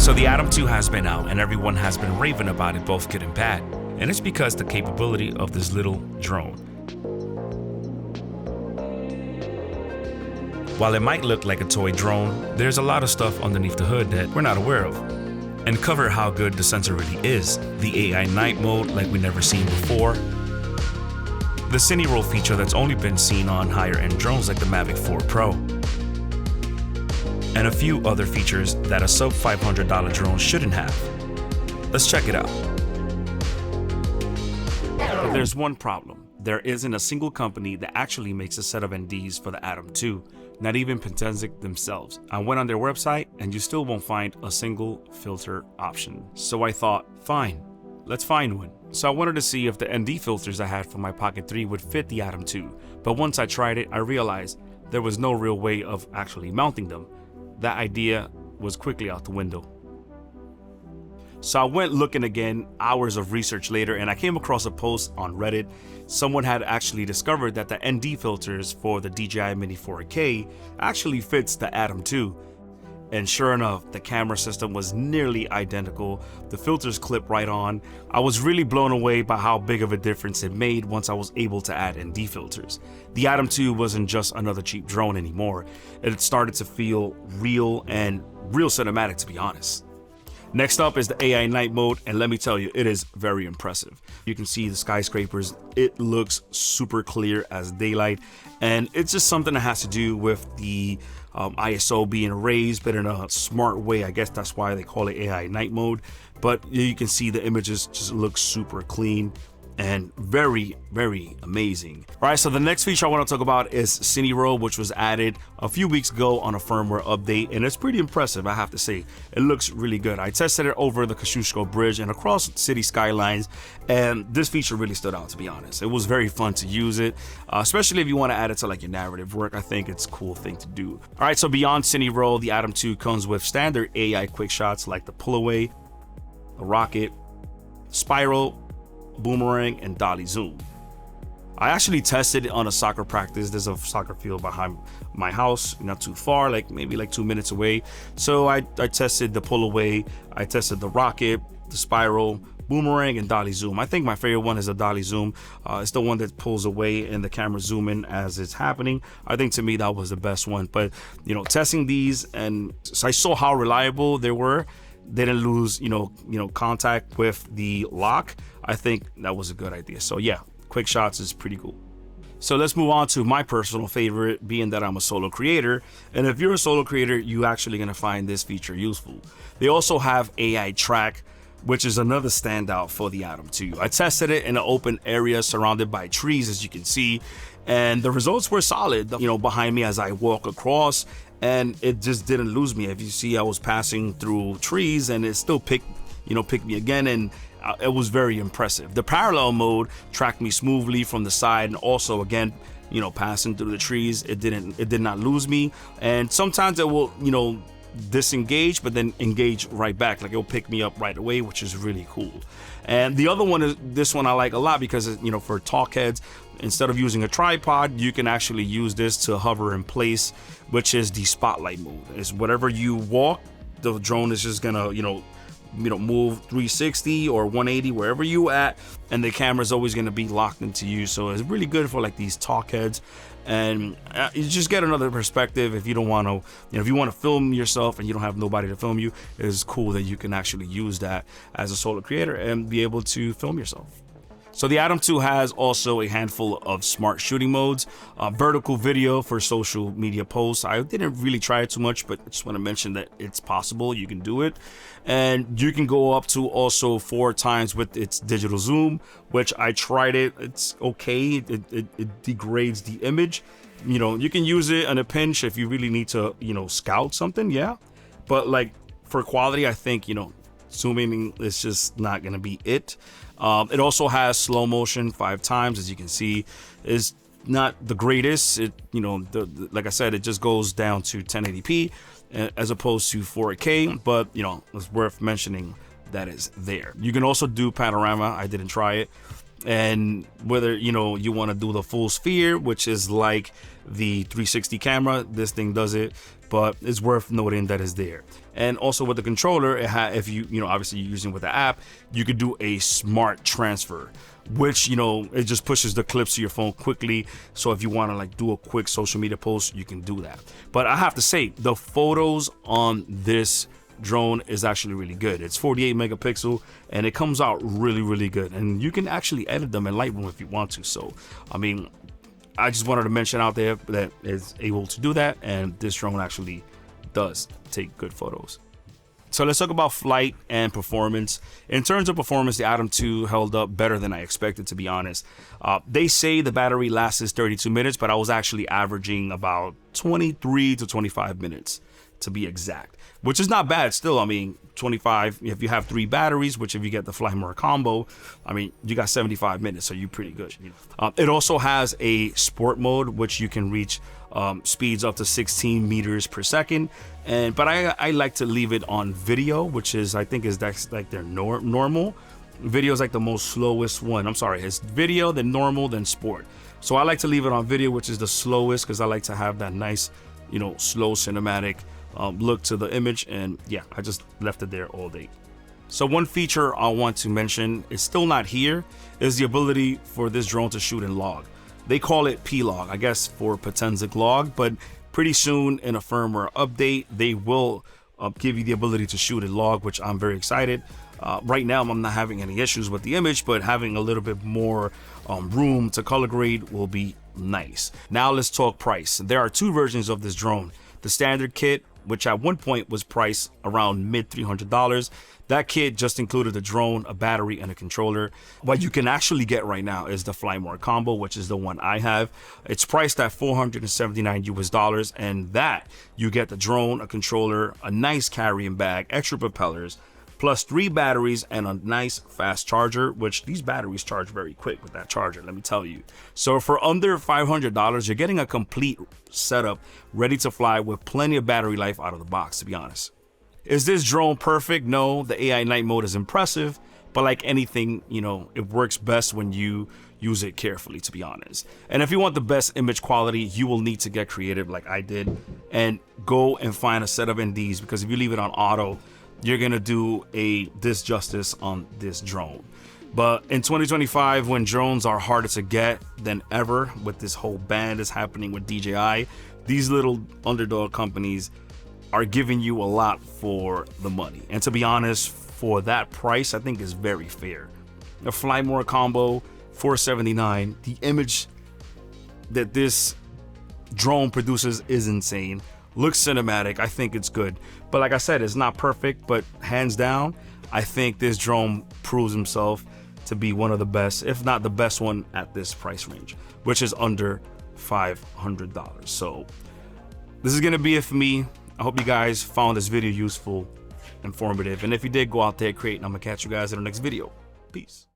So the Atom 2 has been out and everyone has been raving about it, both good and bad. And it's because the capability of this little drone. While it might look like a toy drone, there's a lot of stuff underneath the hood that we're not aware of. And cover how good the sensor really is. The AI night mode like we never seen before. The Cine Roll feature that's only been seen on higher end drones like the Mavic 4 Pro. And a few other features that a sub $500 drone shouldn't have. Let's check it out. But there's one problem. There isn't a single company that actually makes a set of NDs for the Atom 2, not even Potensic themselves. I went on their website and you still won't find a single filter option. So I thought, fine, let's find one. So I wanted to see if the ND filters I had for my Pocket 3 would fit the Atom 2. But once I tried it, I realized there was no real way of actually mounting them. That idea was quickly out the window. So I went looking again, hours of research later, and I came across a post on Reddit. Someone had actually discovered that the ND filters for the DJI Mini 4K actually fits the Atom 2. And sure enough, the camera system was nearly identical. The filters clip right on. I was really blown away by how big of a difference it made once I was able to add ND filters. The Atom 2 wasn't just another cheap drone anymore. It started to feel real and real cinematic, to be honest. Next up is the AI night mode, and let me tell you, it is very impressive. You can see the skyscrapers. It looks super clear as daylight, and it's just something that has to do with the ISO being raised, but in a smart way. I guess that's why they call it AI night mode. But you can see the images just look super clean and very, very amazing. All right, so the next feature I want to talk about is Cine Roll, which was added a few weeks ago on a firmware update, and it's pretty impressive, I have to say. It looks really good. I tested it over the Kosciuszko Bridge and across city skylines, and this feature really stood out, to be honest. It was very fun to use it, especially if you want to add it to like your narrative work. I think it's a cool thing to do. All right, so beyond Cine Roll, the Atom 2 comes with standard AI quick shots like the pull away, the rocket, spiral, boomerang, and dolly zoom. I actually tested it on a soccer practice. There's a soccer field behind my house, not too far, maybe 2 minutes away. So I tested the pull away, I tested the rocket, the spiral, boomerang, and dolly zoom. I think my favorite one is the dolly zoom. It's the one that pulls away and the camera zoom in as it's happening. I think to me that was the best one. But testing these, and so I saw how reliable they were. They didn't lose contact with the lock. I think that was a good idea. So yeah, quick shots is pretty cool. So let's move on to my personal favorite, being that I'm a solo creator. And if you're a solo creator, you're actually gonna find this feature useful. They also have AI track, which is another standout for the Atom 2. I tested it in an open area surrounded by trees, as you can see, and the results were solid, behind me as I walk across, and it just didn't lose me. If you see, I was passing through trees and it still picked me again, and it was very impressive. The parallel mode tracked me smoothly from the side, and also again, passing through the trees, it did not lose me. And sometimes it will, disengage, but then engage right back. Like it'll pick me up right away, which is really cool. And the other one is this one I like a lot because for talk heads, instead of using a tripod, you can actually use this to hover in place, which is the spotlight mode. It's whatever you walk, the drone is just gonna move 360 or 180 wherever you at, and the camera is always going to be locked into you. So it's really good for like these talk heads, and you just get another perspective. If you don't want to, if you want to film yourself and you don't have nobody to film you, it's cool that you can actually use that as a solo creator and be able to film yourself. So the Atom 2 has also a handful of smart shooting modes, vertical video for social media posts. I didn't really try it too much, but I just want to mention that it's possible. You can do it. And you can go up to also 4 times with its digital zoom, which I tried it. It's okay. It degrades the image. You can use it on a pinch if you really need to, scout something. Yeah. But like for quality, I think, zooming is just not going to be it. It also has slow motion 5 times, as you can see. It's not the greatest. It, like I said, it just goes down to 1080p as opposed to 4K, but it's worth mentioning that is there. You can also do panorama. I didn't try it. And whether you want to do the full sphere, which is like the 360 camera, this thing does it. but it's worth noting that it's there. And also with the controller, if you obviously you're using with the app, you could do a smart transfer, which it just pushes the clips to your phone quickly. So if you want to like do a quick social media post, you can do that. But I have to say, the photos on this drone is actually really good. It's 48 megapixel and it comes out really good, and you can actually edit them in Lightroom if you want to. So I mean, I just wanted to mention out there that is able to do that, and this drone actually does take good photos. So let's talk about flight and performance. In terms of performance, the Atom 2 held up better than I expected, to be honest. They say the battery lasts 32 minutes, but I was actually averaging about 23 to 25 minutes to be exact, which is not bad still. I mean, 25, if you have 3 batteries, which if you get the Fly More combo, I mean, you got 75 minutes, so you're pretty good. It also has a sport mode, which you can reach speeds up to 16 meters per second. But I like to leave it on video, which is, I think that's like their normal. Video is like the most slowest one. I'm sorry, it's video, then normal, then sport. So I like to leave it on video, which is the slowest, because I like to have that nice, slow cinematic look to the image. And yeah, I just left it there all day. So one feature I want to mention is still not here, is the ability for this drone to shoot in log. They call it P-log, I guess, for Potensic log, but pretty soon in a firmware update, they will give you the ability to shoot in log, which I'm very excited. Right now, I'm not having any issues with the image, but having a little bit more room to color grade will be nice. Now let's talk price. There are 2 versions of this drone. The standard kit, which at one point was priced around mid $300. That kit just included a drone, a battery, and a controller. What you can actually get right now is the Fly More combo, which is the one I have. It's priced at $479 US, and that you get the drone, a controller, a nice carrying bag, extra propellers, plus 3 batteries and a nice fast charger, which these batteries charge very quick with that charger, let me tell you. So for under $500, you're getting a complete setup ready to fly with plenty of battery life out of the box, to be honest. Is this drone perfect? No, the AI night mode is impressive, but like anything, it works best when you use it carefully, to be honest. And if you want the best image quality, you will need to get creative like I did and go and find a set of NDs, because if you leave it on auto, you're gonna do a disjustice on this drone. But in 2025, when drones are harder to get than ever, with this whole ban that's happening with DJI, these little underdog companies are giving you a lot for the money. And to be honest, for that price, I think is very fair. The Fly More combo, $479. The image that this drone produces is insane. Looks cinematic. I think it's good. But like I said, it's not perfect, but hands down, I think this drone proves himself to be one of the best, if not the best one at this price range, which is under $500. So this is gonna be it for me. I hope you guys found this video useful, informative, and if you did, go out there, create, and I'm gonna catch you guys in the next video. Peace.